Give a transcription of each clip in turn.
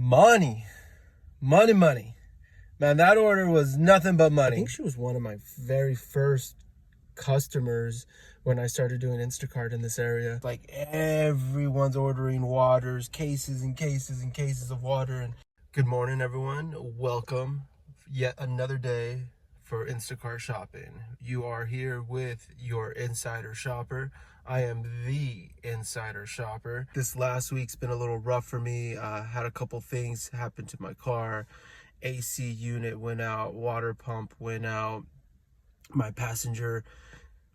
Money. Man, that order was nothing but money. I think she was one of my very first customers when I started doing Instacart in this area. Like, everyone's ordering waters, cases and cases and cases of water. And good morning, everyone. Welcome. Yet another day for Instacart shopping. You are here with your insider shopper. I am the insider shopper. This last week's been a little rough for me. Had a couple things happen to my car. AC unit went out, water pump went out, my passenger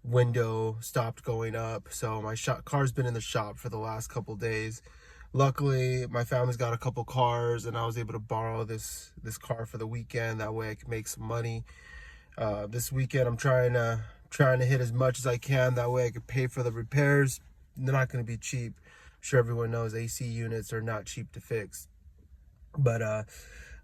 window stopped going up. So my car's been in the shop for the last couple days. Luckily, my family's got a couple cars and I was able to borrow this car for the weekend. That way I can make some money. This weekend I'm trying to hit as much as I can. That way I can pay for the repairs. They're not going to be cheap. I'm sure everyone knows AC units are not cheap to fix. But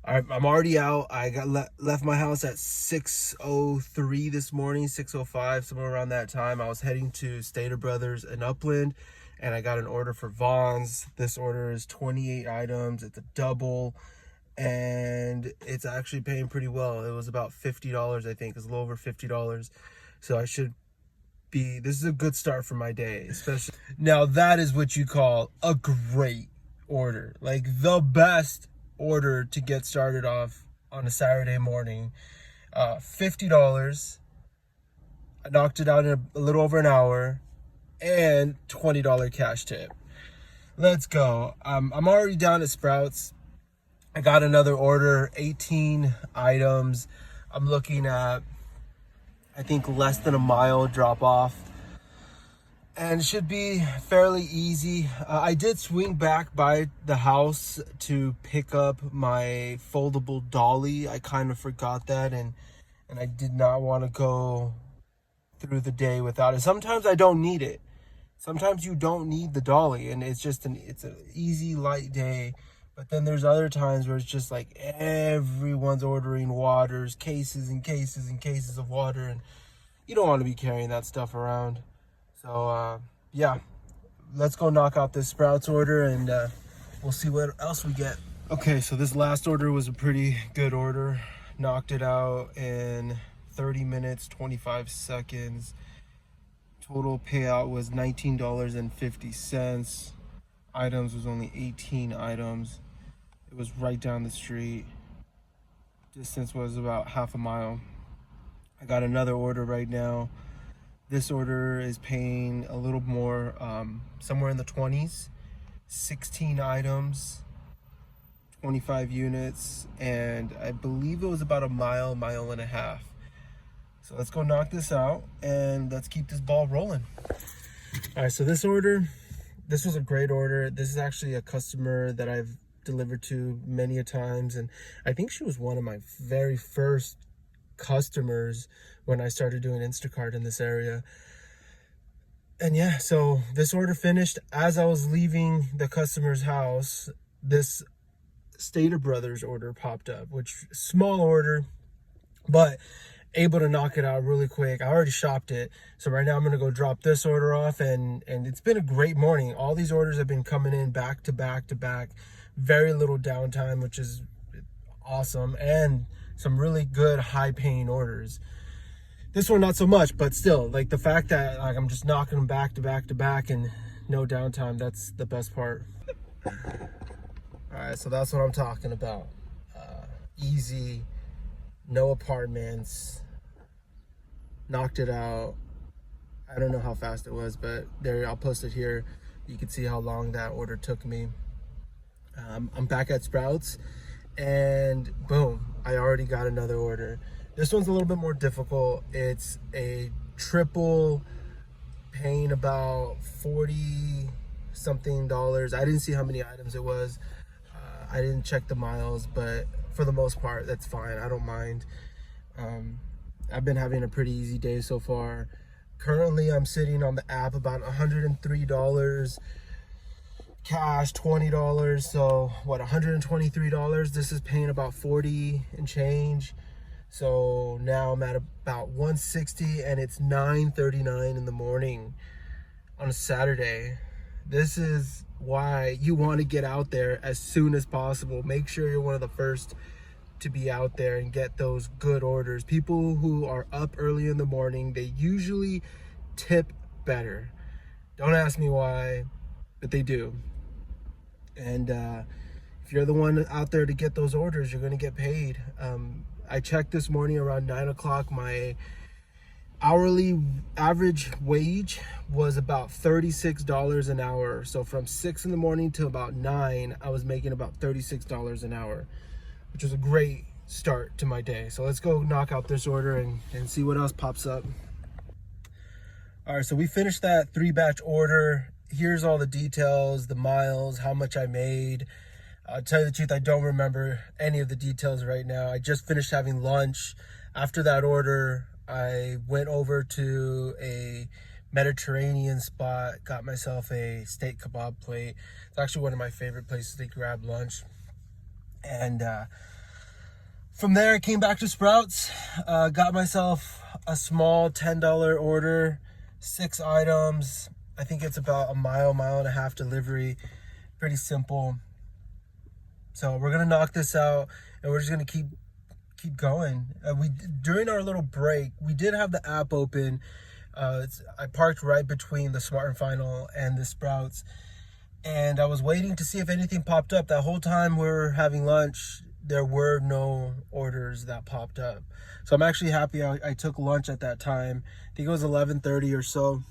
I'm already out. I left my house at 6:03 this morning, 6:05, somewhere around that time. I was heading to Stater Brothers in Upland, and I got an order for Vaughn's. This order is 28 items. It's a double, and it's actually paying pretty well. It was about $50, I think. It's a little over $50. So this is a good start for my day, especially. Now, that is what you call a great order. Like, the best order to get started off on a Saturday morning. $50. I knocked it out in a little over an hour, and $20 cash tip. Let's go. I'm already down at Sprouts. I got another order, 18 items. I'm looking at, I think, less than a mile drop off, and it should be fairly easy. I did swing back by the house to pick up my foldable dolly. I kind of forgot that, and I did not want to go through the day without it. Sometimes I don't need it. Sometimes you don't need the dolly, and it's an easy, light day. But then there's other times where it's just like everyone's ordering waters, cases and cases and cases of water, and you don't want to be carrying that stuff around. So, yeah, let's go knock out this Sprouts order, and we'll see what else we get. Okay, so this last order was a pretty good order. Knocked it out in 30 minutes, 25 seconds. Total payout was $19.50. Items was only 18 items. It was right down the street. Distance was about half a mile. I got another order right now. This order is paying a little more, somewhere in the 20s. 16 items, 25 units, and I believe it was about a mile and a half. So let's go knock this out, and let's keep this ball rolling. All right, so this was a great order. This is actually a customer that I've delivered to many a times, and I think she was one of my very first customers when I started doing Instacart in this area. And yeah, so this order finished. As I was leaving the customer's house, this Stater Brothers order popped up, which small order, but able to knock it out really quick. I already shopped it, so right now I'm gonna go drop this order off, and it's been a great morning. All these orders have been coming in back to back to back, very little downtime, which is awesome, and some really good high paying orders. This one not so much, but still, like, the fact that, like, I'm just knocking them back to back to back and no downtime, that's the best part. All right, so that's what I'm talking about. Easy, no apartments, knocked it out. I don't know how fast it was, but there, I'll post it here. You can see how long that order took me. I'm back at Sprouts, and boom, I already got another order. This one's a little bit more difficult. It's a triple, paying about $40 something. I didn't see how many items it was. I didn't check the miles, but for the most part, that's fine. I don't mind. I've been having a pretty easy day so far. Currently, I'm sitting on the app about $103. Cash $20, so what, $123. This is paying about 40 and change. So now I'm at about 160, and it's 9:39 in the morning on a Saturday. This is why you want to get out there as soon as possible. Make sure you're one of the first to be out there and get those good orders. People who are up early in the morning, they usually tip better. Don't ask me why, but they do. And if you're the one out there to get those orders, you're going to get paid. I checked this morning around 9 o'clock. My hourly average wage was about $36 an hour. So from 6 in the morning to about 9, I was making about $36 an hour, which was a great start to my day. So let's go knock out this order and see what else pops up. All right, so we finished that 3-batch order. Here's all the details, the miles, how much I made. I'll tell you the truth, I don't remember any of the details right now. I just finished having lunch. After that order, I went over to a Mediterranean spot, got myself a steak kebab plate. It's actually one of my favorite places to grab lunch. And from there, I came back to Sprouts, got myself a small $10 order, 6 items. I think it's about a mile and a half delivery. Pretty simple. So we're gonna knock this out, and we're just gonna keep going. During our little break, we did have the app open. I parked right between the Smart & Final and the Sprouts, and I was waiting to see if anything popped up. That whole time we were having lunch, there were no orders that popped up. So I'm actually happy I took lunch at that time. I think it was 11:30 or so.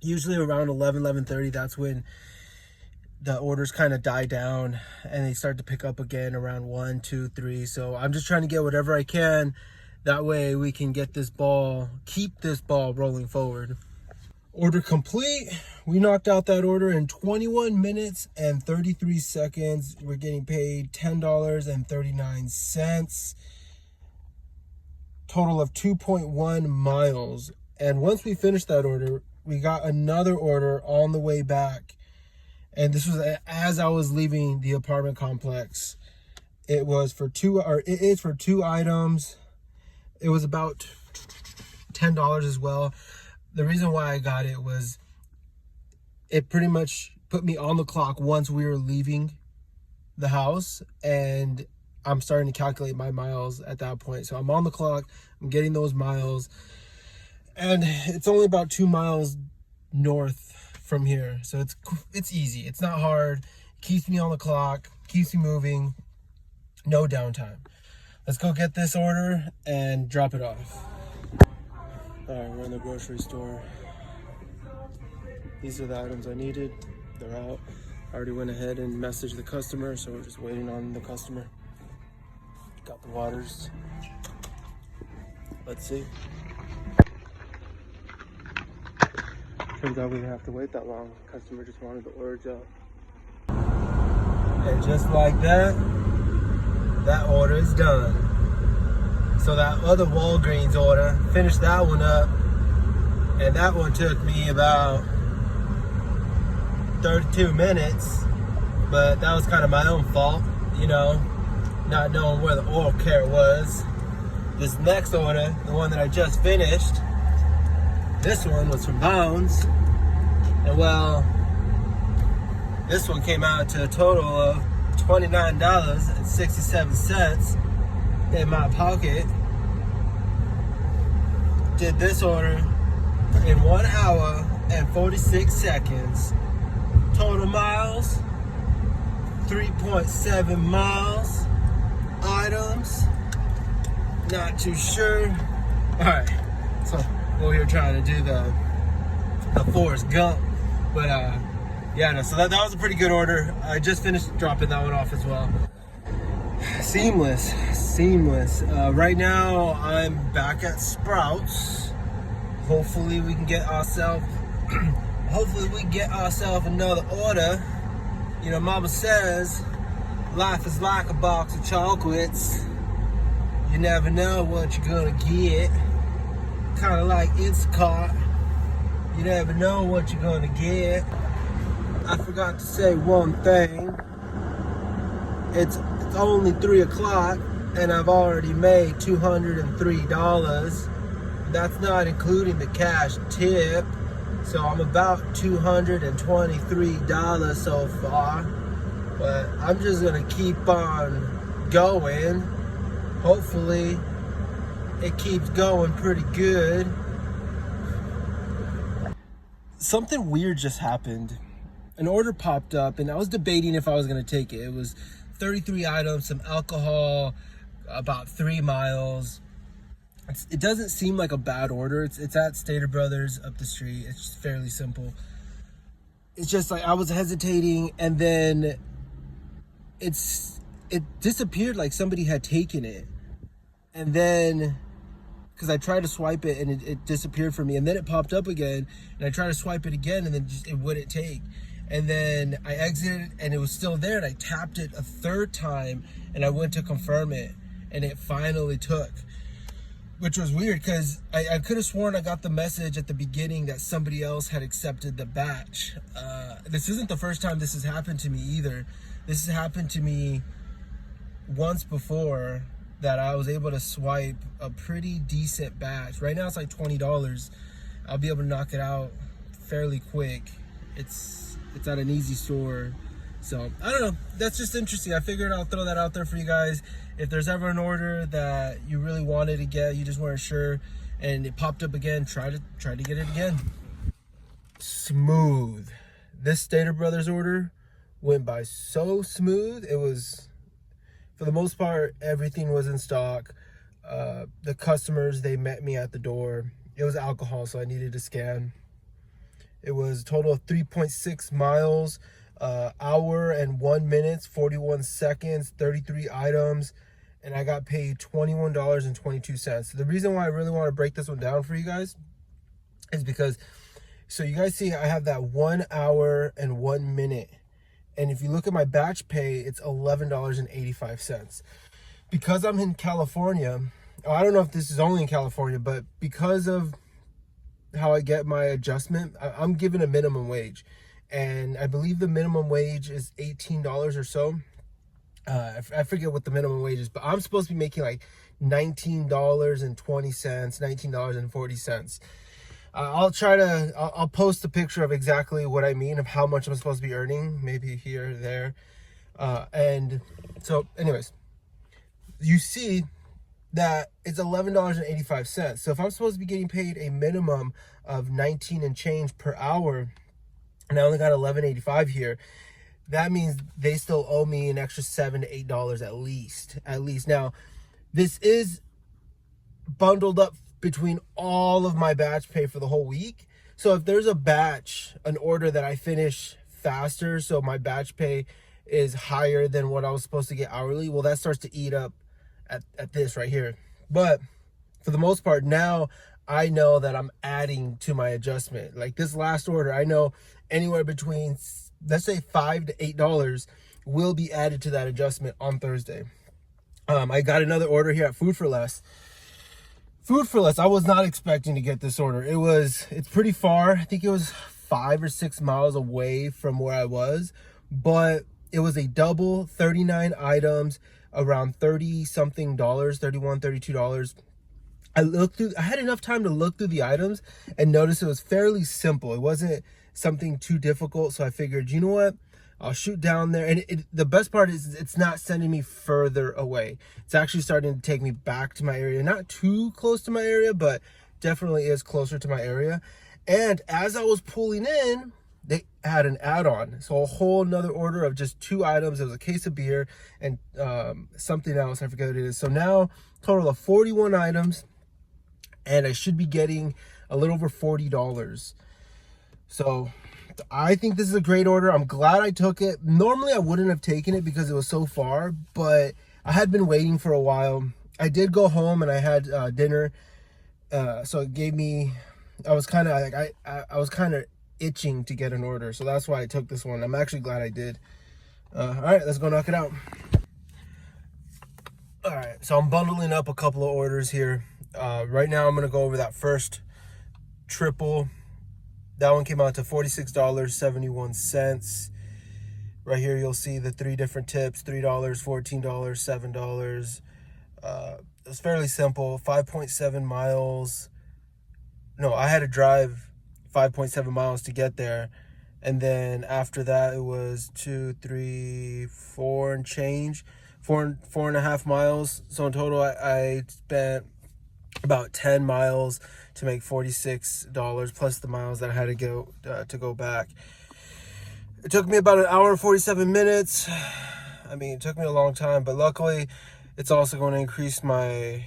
Usually around 11:30, that's when the orders kind of die down and they start to pick up again around 1, 2, 3. So I'm just trying to get whatever I can. That way we can keep this ball rolling forward. Order complete. We knocked out that order in 21 minutes and 33 seconds. We're getting paid $10.39. Total of 2.1 miles. And once we finished that order, we got another order on the way back. And this was as I was leaving the apartment complex. It is for 2 items. It was about $10 as well. The reason why I got it was it pretty much put me on the clock once we were leaving the house, and I'm starting to calculate my miles at that point. So I'm on the clock, I'm getting those miles, and it's only about 2 miles north from here. So it's easy. It's not hard. It keeps me on the clock, keeps me moving, no downtime. Let's go get this order and drop it off. All right, we're in the grocery store. These are the items I needed. They're out. I already went ahead and messaged the customer, so we're just waiting on the customer. Got the waters. Let's see. Turns out we didn't have to wait that long. The customer just wanted the orders up. And just like that, that order is done. So that other Walgreens order, finished that one up, and that one took me about 32 minutes, but that was kind of my own fault, you know, not knowing where the oil carrot was. This next order, the one that I just finished, this one was from Bounds, and well, this one came out to a total of $29.67 in my pocket. Did this order in 1 hour and 46 seconds. Total miles, 3.7 miles. Items, not too sure. All right, so we're here trying to do the Forrest Gump, but yeah, no, so that was a pretty good order. I just finished dropping that one off as well. Seamless. Right now I'm back at Sprouts. Hopefully we can get ourselves another order. You know, mama says life is like a box of chocolates. You never know what you're gonna get. Kind of like Instacart. You never know what you're gonna get. I forgot to say one thing. It's only 3 o'clock and I've already made $203. That's not including the cash tip. So I'm about $223 so far, but I'm just gonna keep on going. Hopefully it keeps going pretty good. Something weird just happened. An order popped up and I was debating if I was gonna take it. It was 33 items, some alcohol, about 3 miles. It doesn't seem like a bad order. It's at Stater Brothers up the street. It's just fairly simple. It's just like I was hesitating, and then it disappeared like somebody had taken it. And then, because I tried to swipe it and it disappeared from me, and then it popped up again, and I tried to swipe it again, and then it wouldn't take. And then I exited and it was still there, and I tapped it a third time and I went to confirm it, and it finally took. Which was weird because I could have sworn I got the message at the beginning that somebody else had accepted the batch. This isn't the first time this has happened to me either. This has happened to me once before, that I was able to swipe a pretty decent batch. Right now it's like $20. I'll be able to knock it out fairly quick. It's at an easy store. So I don't know, that's just interesting. I figured I'll throw that out there for you guys. If there's ever an order that you really wanted to get, you just weren't sure, and it popped up again, try to get it again. Smooth. This Stater Brothers order went by so smooth. It was, for the most part, everything was in stock. The customers, they met me at the door. It was alcohol, so I needed to scan. It was a total of 3.6 miles, hour and 1 minute, 41 seconds, 33 items, and I got paid $21.22. The reason why I really want to break this one down for you guys is because, so you guys see I have that 1 hour and 1 minute. And if you look at my batch pay, it's $11.85. Because I'm in California, I don't know if this is only in California, but because of how I get my adjustment, I'm given a minimum wage. And I believe the minimum wage is $18 or so. I forget what the minimum wage is, but I'm supposed to be making like $19.20, $19.40. I'll post a picture of exactly what I mean, of how much I'm supposed to be earning, maybe here or there. And so anyways, you see that it's $11.85. So if I'm supposed to be getting paid a minimum of 19 and change per hour, and I only got $11.85 here, that means they still owe me an extra $7 to $8 at least. Now, this is bundled up between all of my batch pay for the whole week. So if there's an order that I finish faster, so my batch pay is higher than what I was supposed to get hourly, well, that starts to eat up at this right here. But for the most part, now I know that I'm adding to my adjustment. Like this last order, I know anywhere between, let's say, $5 to $8 will be added to that adjustment on Thursday. I got another order here at Food for Less. I was not expecting to get this order. It's pretty far. I think it was 5 or 6 miles away from where I was, but it was a double, 39 items, around 30 something dollars, $31, $32. I had enough time to look through the items and notice it was fairly simple. It wasn't something too difficult. So I figured, you know what? I'll shoot down there. And the best part is it's not sending me further away. It's actually starting to take me back to my area. Not too close to my area, but definitely is closer to my area. And as I was pulling in, they had an add-on. So a whole another order of just 2 items. It was a case of beer and something else. I forget what it is. So now total of 41 items. And I should be getting a little over $40. So I think this is a great order. I'm glad I took it. Normally I wouldn't have taken it because it was so far, but I had been waiting for a while. I did go home and I had dinner. So it gave me, I was kind of itching to get an order. So that's why I took this one. I'm actually glad I did. All right, let's go knock it out. All right, so I'm bundling up a couple of orders here. Right now I'm going to go over that first triple. That one came out to $46.71. Right here you'll see the 3 different tips: $3, $14, $7. It's fairly simple. 5.7 miles. No, I had to drive 5.7 miles to get there. And then after that, it was 2, 3, 4 and change, 4.5 miles. So in total, I spent about 10 miles to make $46 plus the miles that I had to go back. It took me about an hour and 47 minutes. I mean, it took me a long time, but luckily it's also going to increase my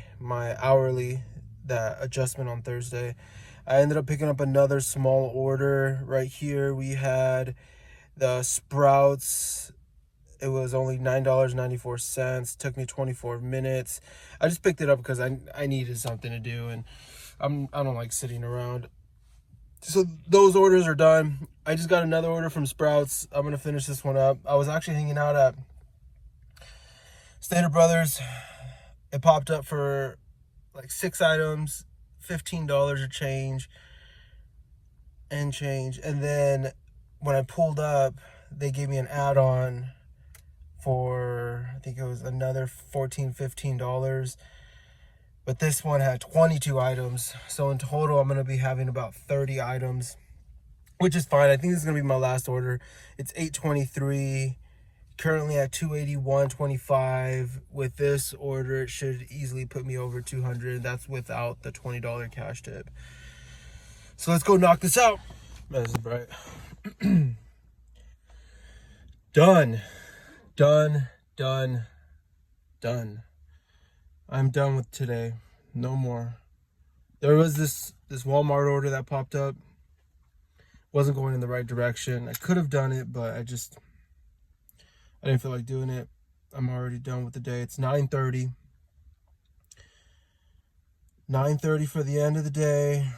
hourly, that adjustment on Thursday. I ended up picking up another small order right here. We had the Sprouts. It was only $9.94. Took me 24 minutes. I just picked it up because I needed something to do, and I don't like sitting around. So those orders are done. I just got another order from Sprouts. I'm gonna finish this one up. I was actually hanging out at Stater Brothers. It popped up for like 6 items, $15 a change. And then when I pulled up, they gave me an add-on for, I think it was another $14, $15. But this one had 22 items. So in total, I'm going to be having about 30 items, which is fine. I think this is going to be my last order. It's $8.23, currently at $281.25. With this order, it should easily put me over $200. That's without the $20 cash tip. So let's go knock this out. Man, this is bright. Done. I'm done with today. No more. There was this Walmart order that popped up. Wasn't going in the right direction. I could have done it, but I didn't feel like doing it. I'm already done with the day. It's 9:30. 9:30 for the end of the day.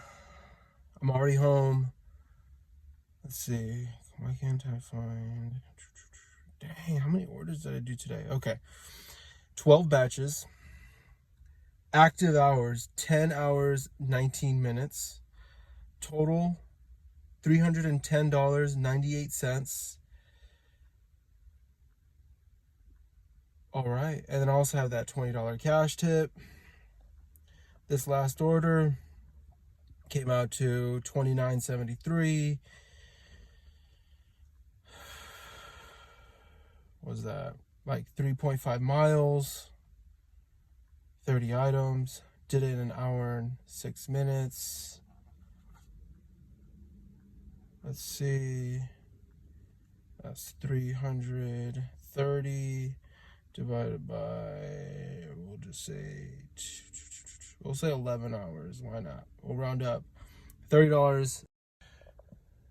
I'm already home. Let's see. Why can't I find... Dang, how many orders did I do today? Okay. 12 batches. Active hours, 10 hours, 19 minutes. Total, $310.98. All right. And then I also have that $20 cash tip. This last order came out to $29.73. What was that? Like 3.5 miles, 30 items. Did it in an hour and 6 minutes. Let's see. That's 330 divided by, we'll say 11 hours. Why not? We'll round up. $30.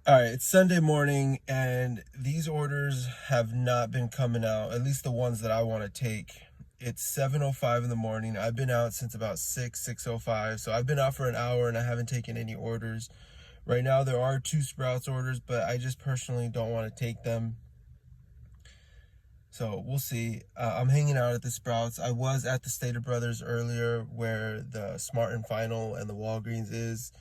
All right, it's Sunday morning, and these orders have not been coming out, at least the ones that I want to take. It's 7:05 in the morning. I've been out since about 6:05, so I've been out for an hour, and I haven't taken any orders. Right now, there are 2 Sprouts orders, but I just personally don't want to take them. So we'll see. I'm hanging out at the Sprouts. I was at the Stater Brothers earlier, where the Smart and Final and the Walgreens is.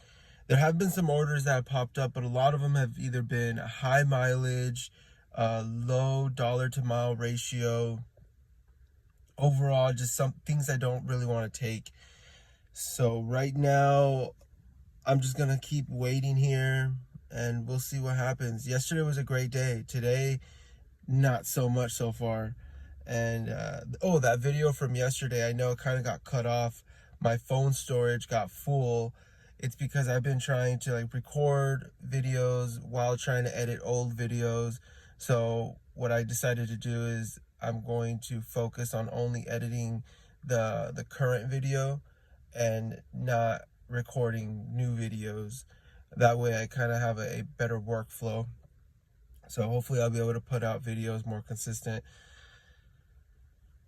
There have been some orders that have popped up, but a lot of them have either been high mileage, low dollar to mile ratio. Overall, just some things I don't really want to take. So right now, I'm just going to keep waiting here, and we'll see what happens. Yesterday was a great day. Today, not so much so far. And, that video from yesterday, I know it kind of got cut off. My phone storage got full. It's because I've been trying to record videos while trying to edit old videos. So what I decided to do is I'm going to focus on only editing the current video and not recording new videos. That way I kind of have a better workflow. So hopefully I'll be able to put out videos more consistent.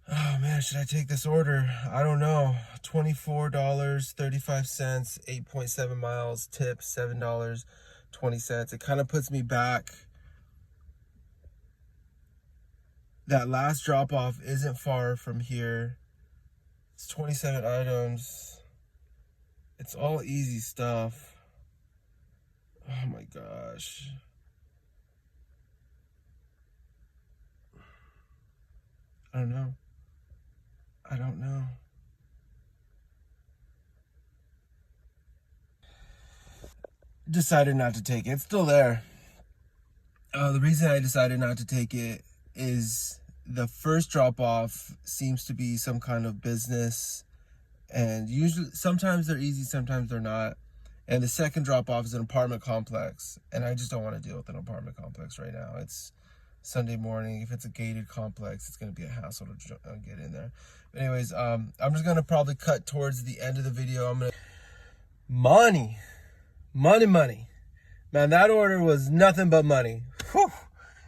Oh man, should I take this order? I don't know. $24.35, 8.7 miles, tip $7.20. It kind of puts me back. That last drop off isn't far from here. It's 27 items. It's all easy stuff. Oh my gosh. I don't know. decided not to take it. It's still there. The reason I decided not to take it is the first drop off seems to be some kind of business, and usually sometimes they're easy, sometimes they're not. And the second drop off is an apartment complex, and I just don't want to deal with an apartment complex right now. It's Sunday morning. If it's a gated complex, it's going to be a hassle to get in there. But anyways, I'm just going to probably cut towards the end of the video. Money. Man, that order was nothing but money. Whew.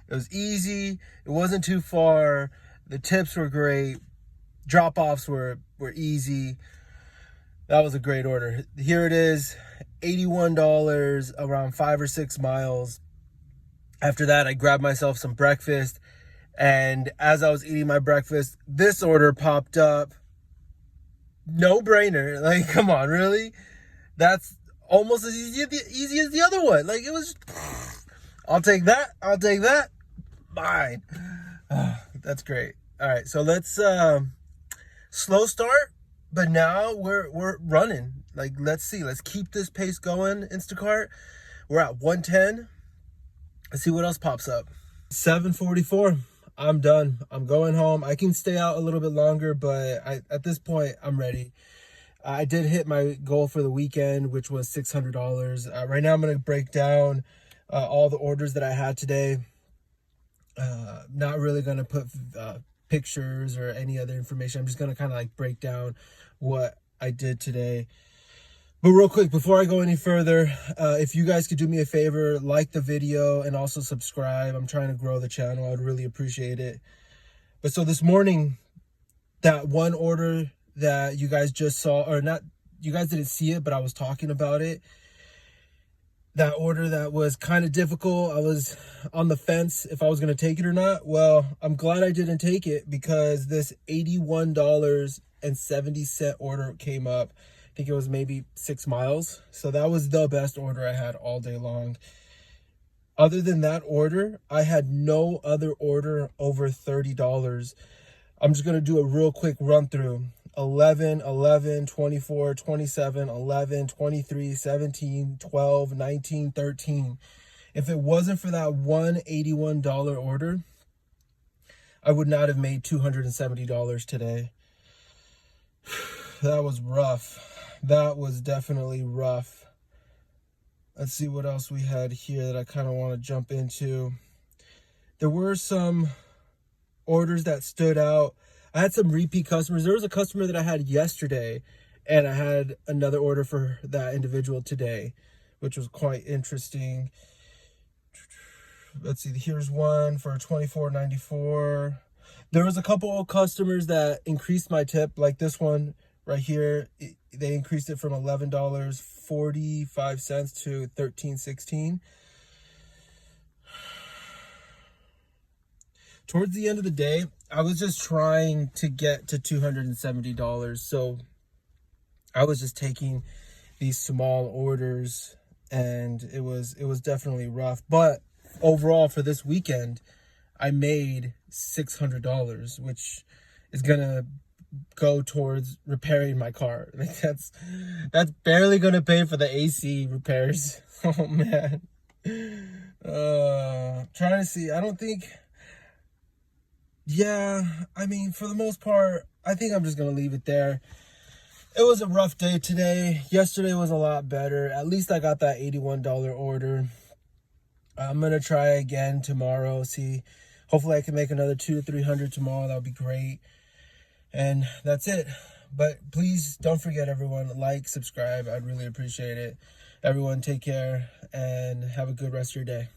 It was easy. It wasn't too far. The tips were great. Drop-offs were easy. That was a great order. Here it is, $81, around 5 or 6 miles. After that, I grabbed myself some breakfast. And as I was eating my breakfast, this order popped up. No brainer. Like, come on, really? That's almost as easy as the other one. Like, it was, I'll take that. Mine. Oh, that's great. All right, so let's slow start, but now we're running. Like, let's see. Let's keep this pace going, Instacart. We're at 110. Let's see what else pops up. 7:44. I'm done. I'm going home. I can stay out a little bit longer, but at this point, I'm ready. I did hit my goal for the weekend, which was $600. Right now, I'm going to break down all the orders that I had today. Not really going to put pictures or any other information. I'm just going to kind of like break down what I did today. But real quick, before I go any further, if you guys could do me a favor, like the video and also subscribe. I'm trying to grow the channel. I'd really appreciate it. But so this morning, that one order that you guys just saw, or not, you guys didn't see it, but I was talking about it. That order that was kind of difficult. I was on the fence if I was going to take it or not. Well, I'm glad I didn't take it because this $81.70 order came up. I think it was maybe 6 miles. So that was the best order I had all day long. Other than that order, I had no other order over $30. I'm just going to do a real quick run through. 11, 11, 24, 27, 11, 23, 17, 12, 19, 13. If it wasn't for that one $81 order, I would not have made $270 today. That was rough. That was definitely rough. Let's see what else we had here that I kind of want to jump into. There were some orders that stood out. I had some repeat customers. There was a customer that I had yesterday, and I had another order for that individual today, which was quite interesting. Let's see, here's one for $24.94. There was a couple of customers that increased my tip, like this one right here. They increased it from $11.45 to $13.16. Towards the end of the day, I was just trying to get to $270. So I was just taking these small orders, and it was definitely rough. But overall for this weekend, I made $600, which is gonna go towards repairing my car. Like that's barely gonna pay for the AC repairs. Oh man. Trying to see. I don't think. Yeah, I mean, for the most part, I think I'm just going to leave it there. It was a rough day today. Yesterday was a lot better. At least I got that $81 order. I'm going to try again tomorrow. See, hopefully I can make another $200 to $300 tomorrow. That would be great. And that's it. But please don't forget, everyone, like, subscribe. I'd really appreciate it. Everyone, take care and have a good rest of your day.